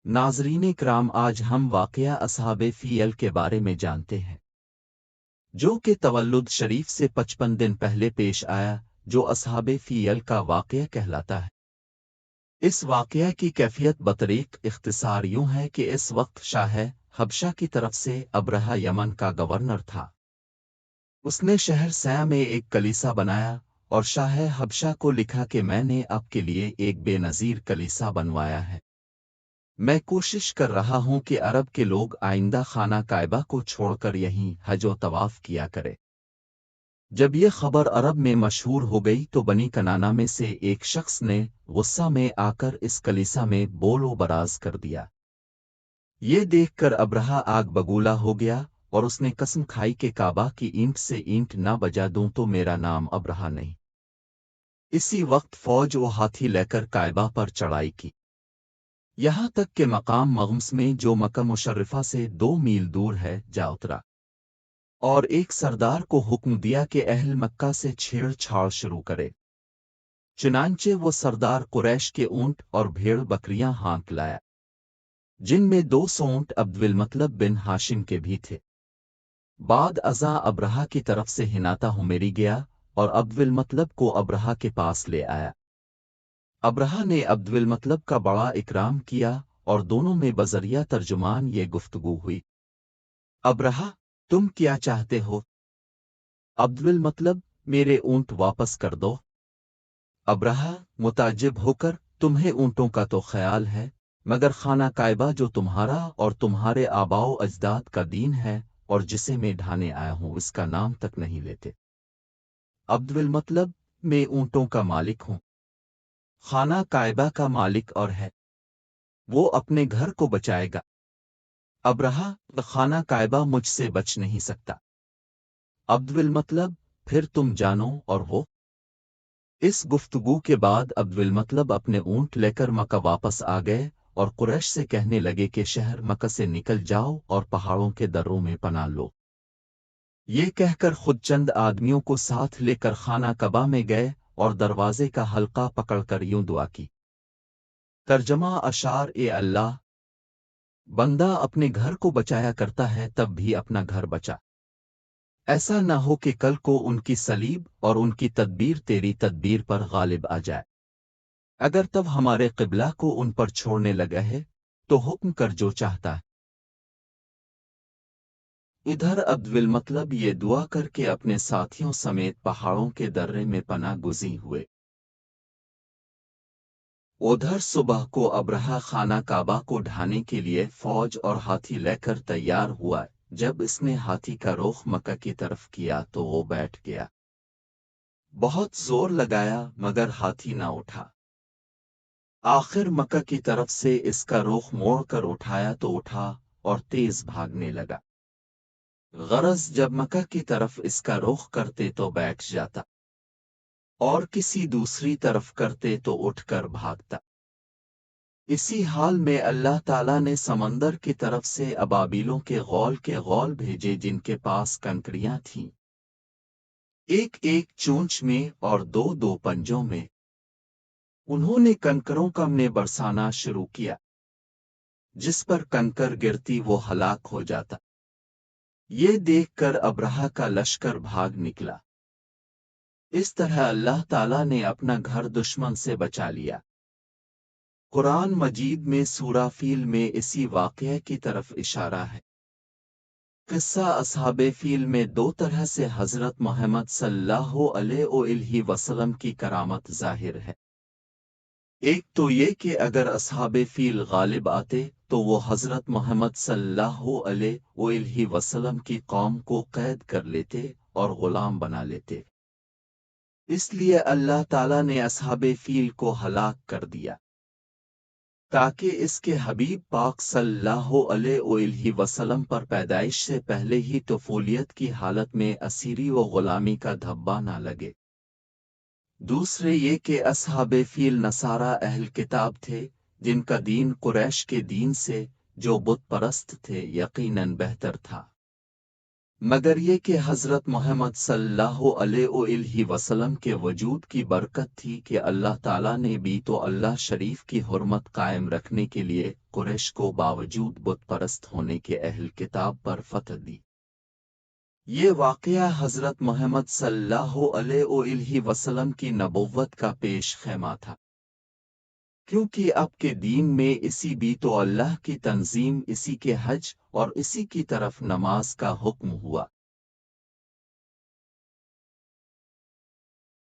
नाज़रीन कराम, आज हम वाक़या असहाबे फ़ील के बारे में जानते हैं, जो कि तवल्लुद शरीफ से 55 दिन पहले पेश आया, जो असहाबे फ़ील का वाक़या कहलाता है। इस वाक़या की कैफियत बतरीक इख्तिसार यूं है कि इस वक्त शाह हबशा की तरफ से अब्रहा यमन का गवर्नर था। उसने शहर सया में एक कलीसा बनाया और शाह हबशा को लिखा कि मैंने आपके लिए एक बेनज़ीर कलीसा बनवाया है। मैं कोशिश कर रहा हूं कि अरब के लोग आइंदा खाना कायबा को छोड़कर यहीं हज व तवाफ किया करे। जब यह खबर अरब में मशहूर हो गई तो बनी कनाना में से एक शख्स ने गुस्सा में आकर इस कलीसा में बोलो बराज कर दिया। ये देखकर अब्रहा आग बगूला हो गया और उसने कसम खाई कि काबा की ईंट से ईंट ना बजा दूं तो मेरा नाम अब्रहा नहीं। इसी वक्त फौज व हाथी लेकर कायबा पर चढ़ाई की, यहाँ तक कि मकाम मगम्स में जो मक्का मुशर्रफा से 2 मील दूर है जा उतरा और एक सरदार को हुक्म दिया कि अहल मक्का से छेड़छाड़ शुरू करे। चुनांचे वो सरदार कुरैश के ऊंट और भेड़ बकरियां हाँक लाया, जिनमें 200 ऊंट अब्दुल मतलब बिन हाशिम के भी थे। बाद अज़ा अब्रहा की तरफ से हिनाता हुमेरी गया और अब्दुल मतलब को अब्रहा के पास ले आया। अब्रहा ने अब्दुल मतलब का बड़ा इकराम किया और दोनों में बजरिया तर्जुमान ये गुफ्तगू हुई। अब्रहा, तुम क्या चाहते हो? अब्दुल मतलब, मेरे ऊंट वापस कर दो। अब्रहा मुताजिब होकर, तुम्हें ऊंटों का तो ख्याल है, मगर खाना कायबा जो तुम्हारा और तुम्हारे आबाओ अजदाद का दीन है और जिसे मैं ढाने आया हूं इसका नाम तक नहीं लेते। अब्दुल मतलब, मैं ऊंटों का मालिक हूं, खाना कायबा का मालिक और है, वो अपने घर को बचाएगा। अब्रहा, खाना कायबा मुझसे बच नहीं सकता। अब्दुल मतलब, फिर तुम जानो और वो। इस गुफ्तगू के बाद अब्दुल मतलब अपने ऊंट लेकर मक्का वापस आ गए और कुरैश से कहने लगे कि शहर मक्का से निकल जाओ और पहाड़ों के दर्रों में पनाह लो। ये कहकर खुद चंद आदमियों को साथ लेकर खाना कबा में गए और दरवाजे का हल्का पकड़कर यूं दुआ की। तर्जमा अशार ए अल्लाह, बंदा अपने घर को बचाया करता है तब भी अपना घर बचा। ऐसा न हो कि कल को उनकी सलीब और उनकी तदबीर तेरी तदबीर पर गालिब आ जाए। अगर तब हमारे क़िबला को उन पर छोड़ने लगा है तो हुक्म कर जो चाहता है। इधर अब्दुल मतलब ये दुआ करके अपने साथियों समेत पहाड़ों के दर्रे में पनाह गुज़ी हुए। उधर सुबह को अब्रहा खाना काबा को ढाने के लिए फौज और हाथी लेकर तैयार हुआ। जब इसने हाथी का रुख मक्का की तरफ किया तो वो बैठ गया। बहुत जोर लगाया मगर हाथी ना उठा। आखिर मक्का की तरफ से इसका रुख मोड़ कर उठाया तो उठा और तेज भागने लगा। गरज जब मक्का की तरफ इसका रुख करते तो बैठ जाता और किसी दूसरी तरफ करते तो उठकर भागता। इसी हाल में अल्लाह ताला ने समंदर की तरफ से अबाबिलों के गौल भेजे जिनके पास कंकड़ियां थीं, एक एक चोंच में और दो दो पंजों में। उन्होंने कंकरों का ने बरसाना शुरू किया, जिस पर कंकर गिरती वो हलाक हो जाता। ये देखकर अब्रहा का लश्कर भाग निकला। इस तरह अल्लाह ताला ने अपना घर दुश्मन से बचा लिया। कुरान मजीद में सूरा फील में इसी वाक़ये की तरफ इशारा है। किस्सा असहाबे फील में दो तरह से हज़रत मोहम्मद सल्लल्लाहु अलैहि वसल्लम की करामत ज़ाहिर है। एक तो ये कि अगर असहाबे फील गालिब आते तो वो हज़रत मोहम्मद सल्लल्लाहु अलैहि वसल्लम की कौम को कैद कर लेते और गुलाम बना लेते। इसलिए अल्लाह ताला ने असहाबे फील को हलाक कर दिया ताकि इसके हबीब पाक सल्लल्लाहु अलैहि वसल्लम पर पैदाइश से पहले ही तफूलियत की हालत में असीरी व गुलामी का धब्बा ना लगे। दूसरे ये कि असहाबे फील नसारा अहल किताब थे, जिनका दीन कुरैश के दीन से जो बुत परस्त थे यकीनन बेहतर था। مگر یہ کہ حضرت محمد صلی اللہ علیہ وسلم کے وجود کی برکت تھی کہ اللہ تعالیٰ نے بھی تو اللہ شریف کی حرمت قائم رکھنے کے لیے قریش کو باوجود بت پرست ہونے کے اہل کتاب پر فتح دی۔ یہ واقعہ حضرت محمد صلی اللہ علیہ وسلم کی نبوت کا پیش خیمہ تھا، کیونکہ اب کے دین میں اسی بھی تو اللہ کی تنظیم، اسی کے حج اور اسی کی طرف نماز کا حکم ہوا۔